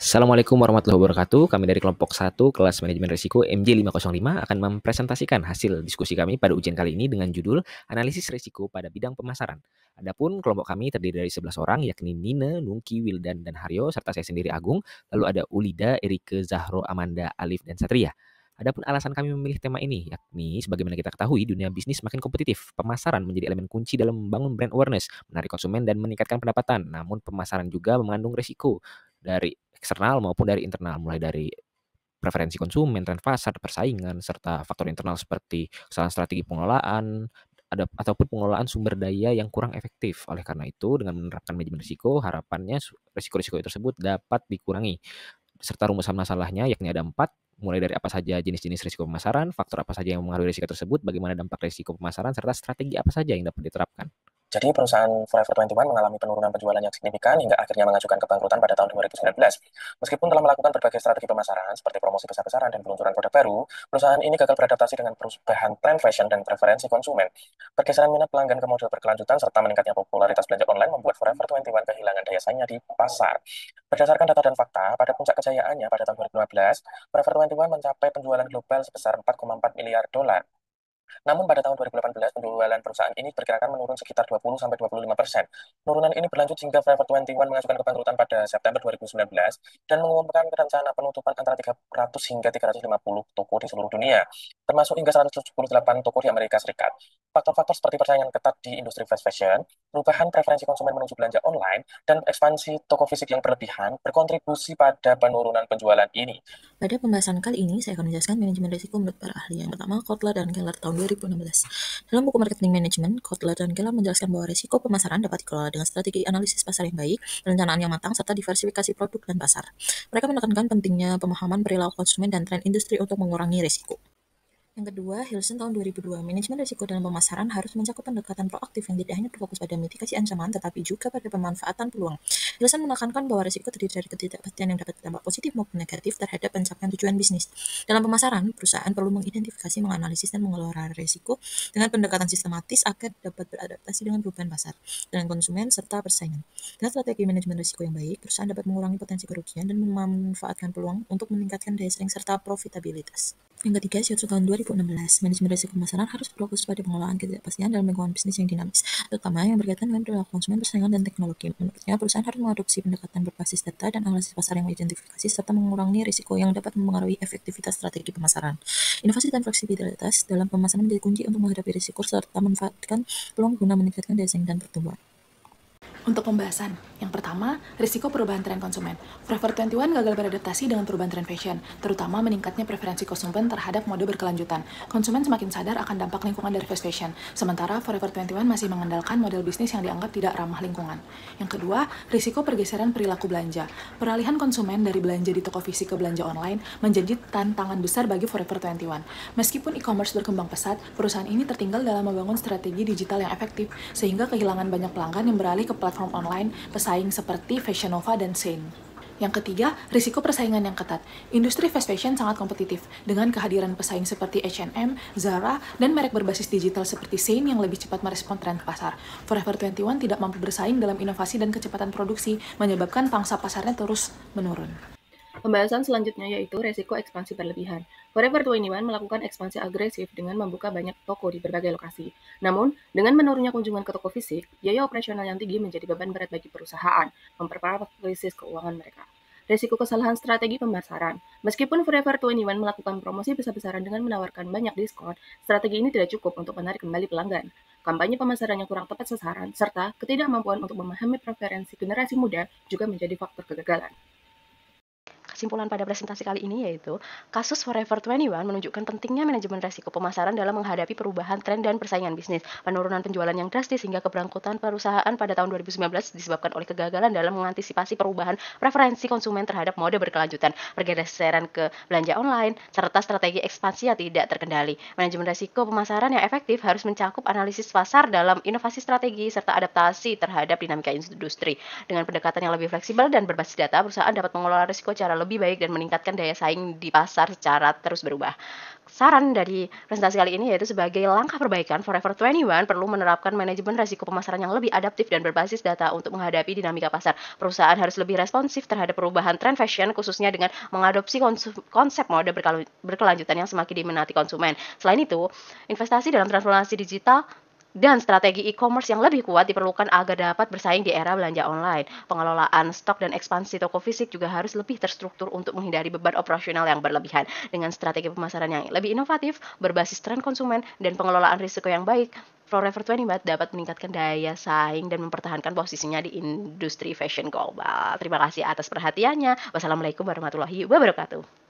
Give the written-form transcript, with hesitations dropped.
Assalamualaikum warahmatullahi wabarakatuh. Kami dari kelompok 1 kelas manajemen risiko MJ505 akan mempresentasikan hasil diskusi kami pada ujian kali ini dengan judul analisis risiko pada bidang pemasaran. Adapun kelompok kami terdiri dari 11 orang yakni Nina, Nungki, Wildan, dan Haryo serta saya sendiri Agung. Lalu ada Ulida, Erike, Zahro, Amanda, Alif, dan Satria. Adapun alasan kami memilih tema ini, yakni sebagaimana kita ketahui dunia bisnis makin kompetitif. Pemasaran menjadi elemen kunci dalam membangun brand awareness, menarik konsumen, dan meningkatkan pendapatan. Namun pemasaran juga mengandung risiko dari eksternal maupun dari internal, mulai dari preferensi konsumen, tren pasar, persaingan, serta faktor internal seperti kesalahan strategi pengelolaan, ataupun pengelolaan sumber daya yang kurang efektif. Oleh karena itu, dengan menerapkan manajemen risiko, harapannya risiko-risiko tersebut dapat dikurangi. Serta rumusan masalahnya yakni ada 4, mulai dari apa saja jenis-jenis risiko pemasaran, faktor apa saja yang mengaruhi risiko tersebut, bagaimana dampak risiko pemasaran, serta strategi apa saja yang dapat diterapkan. Jadi perusahaan Forever 21 mengalami penurunan penjualan yang signifikan hingga akhirnya mengajukan kebangkrutan pada tahun 2019. Meskipun telah melakukan berbagai strategi pemasaran seperti promosi besar-besaran dan peluncuran produk baru, perusahaan ini gagal beradaptasi dengan perubahan tren fashion dan preferensi konsumen. Pergeseran minat pelanggan ke model berkelanjutan serta meningkatnya popularitas belanja online membuat Forever 21 kehilangan daya saingnya di pasar. Berdasarkan data dan fakta, pada puncak kejayaannya pada tahun 2015, Forever 21 mencapai penjualan global sebesar 4,4 miliar dolar. Namun pada tahun 2018, penjualan perusahaan ini diperkirakan menurun sekitar 20-25%. Penurunan ini berlanjut hingga Forever 21 mengajukan kebangkrutan pada September 2019 dan mengumumkan rencana penutupan antara 300 hingga 350 toko di seluruh dunia, termasuk hingga 178 toko di Amerika Serikat. Faktor-faktor seperti persaingan ketat di industri fast fashion, perubahan preferensi konsumen menuju belanja online, dan ekspansi toko fisik yang berlebihan berkontribusi pada penurunan penjualan ini. Pada pembahasan kali ini, saya akan menjelaskan manajemen risiko menurut para ahli. Yang pertama, Kotler dan Keller tahun 2016. Dalam buku Marketing Management, Kotler dan Keller menjelaskan bahwa risiko pemasaran dapat dikelola dengan strategi analisis pasar yang baik, perencanaan yang matang, serta diversifikasi produk dan pasar. Mereka menekankan pentingnya pemahaman perilaku konsumen dan tren industri untuk mengurangi risiko. Yang kedua, Hilson tahun 2002, manajemen risiko dalam pemasaran harus mencakup pendekatan proaktif yang tidak hanya berfokus pada mitigasi ancaman, tetapi juga pada pemanfaatan peluang. Hilson menekankan bahwa risiko terdiri dari ketidakpastian yang dapat berdampak positif maupun negatif terhadap pencapaian tujuan bisnis. Dalam pemasaran, perusahaan perlu mengidentifikasi, menganalisis, dan mengelola risiko dengan pendekatan sistematis agar dapat beradaptasi dengan perubahan pasar, dengan konsumen, serta persaingan. Dengan strategi manajemen risiko yang baik, perusahaan dapat mengurangi potensi kerugian dan memanfaatkan peluang untuk meningkatkan daya saing serta profitabilitas. Yang ketiga, Shiatsu tahun 2016, manajemen risiko pemasaran harus berfokus pada pengelolaan ketidakpastian dalam lingkungan bisnis yang dinamis, terutama yang berkaitan dengan perilaku konsumen, persaingan, dan teknologi. Menurutnya, perusahaan harus mengadopsi pendekatan berbasis data dan analisis pasar yang mengidentifikasi serta mengurangi risiko yang dapat mempengaruhi efektivitas strategi pemasaran. Inovasi dan fleksibilitas dalam pemasaran menjadi kunci untuk menghadapi risiko serta memanfaatkan peluang guna meningkatkan daya saing dan pertumbuhan. Untuk pembahasan, yang pertama, risiko perubahan tren konsumen. Forever 21 gagal beradaptasi dengan perubahan tren fashion, terutama meningkatnya preferensi konsumen terhadap mode berkelanjutan. Konsumen semakin sadar akan dampak lingkungan dari fast fashion, sementara Forever 21 masih mengandalkan model bisnis yang dianggap tidak ramah lingkungan. Yang kedua, risiko pergeseran perilaku belanja. Peralihan konsumen dari belanja di toko fisik ke belanja online menjadi tantangan besar bagi Forever 21. Meskipun e-commerce berkembang pesat, perusahaan ini tertinggal dalam membangun strategi digital yang efektif, sehingga kehilangan banyak pelanggan yang beralih ke platform online pesaing seperti Fashion Nova dan Shein. Yang ketiga, risiko persaingan yang ketat. Industri fast fashion sangat kompetitif, dengan kehadiran pesaing seperti H&M, Zara, dan merek berbasis digital seperti Shein yang lebih cepat merespon tren pasar. Forever 21 tidak mampu bersaing dalam inovasi dan kecepatan produksi, menyebabkan pangsa pasarnya terus menurun. Pembahasan selanjutnya yaitu resiko ekspansi berlebihan. Forever 21 melakukan ekspansi agresif dengan membuka banyak toko di berbagai lokasi. Namun, dengan menurunnya kunjungan ke toko fisik, biaya operasional yang tinggi menjadi beban berat bagi perusahaan, memperparah krisis keuangan mereka. Resiko kesalahan strategi pemasaran. Meskipun Forever 21 melakukan promosi besar-besaran dengan menawarkan banyak diskon, strategi ini tidak cukup untuk menarik kembali pelanggan. Kampanye pemasaran yang kurang tepat sasaran, serta ketidakmampuan untuk memahami preferensi generasi muda juga menjadi faktor kegagalan. Kesimpulan pada presentasi kali ini yaitu, kasus Forever 21 menunjukkan pentingnya manajemen risiko pemasaran dalam menghadapi perubahan tren dan persaingan bisnis. Penurunan penjualan yang drastis hingga keberangkutan perusahaan pada tahun 2019 disebabkan oleh kegagalan dalam mengantisipasi perubahan preferensi konsumen terhadap mode berkelanjutan, pergeseran ke belanja online, serta strategi ekspansi yang tidak terkendali. Manajemen risiko pemasaran yang efektif harus mencakup analisis pasar dalam inovasi strategi serta adaptasi terhadap dinamika industri. Dengan pendekatan yang lebih fleksibel dan berbasis data, perusahaan dapat mengelola risiko secara lebih baik dan meningkatkan daya saing di pasar secara terus berubah. Saran dari presentasi kali ini yaitu sebagai langkah perbaikan, Forever 21 perlu menerapkan manajemen resiko pemasaran yang lebih adaptif dan berbasis data untuk menghadapi dinamika pasar. Perusahaan harus lebih responsif terhadap perubahan tren fashion, khususnya dengan mengadopsi konsep mode berkelanjutan yang semakin diminati konsumen. Selain itu, investasi dalam transformasi digital dan strategi e-commerce yang lebih kuat diperlukan agar dapat bersaing di era belanja online. Pengelolaan stok dan ekspansi toko fisik juga harus lebih terstruktur untuk menghindari beban operasional yang berlebihan. Dengan strategi pemasaran yang lebih inovatif, berbasis tren konsumen, dan pengelolaan risiko yang baik, Forever 21 dapat meningkatkan daya saing dan mempertahankan posisinya di industri fashion global. Terima kasih atas perhatiannya. Wassalamualaikum warahmatullahi wabarakatuh.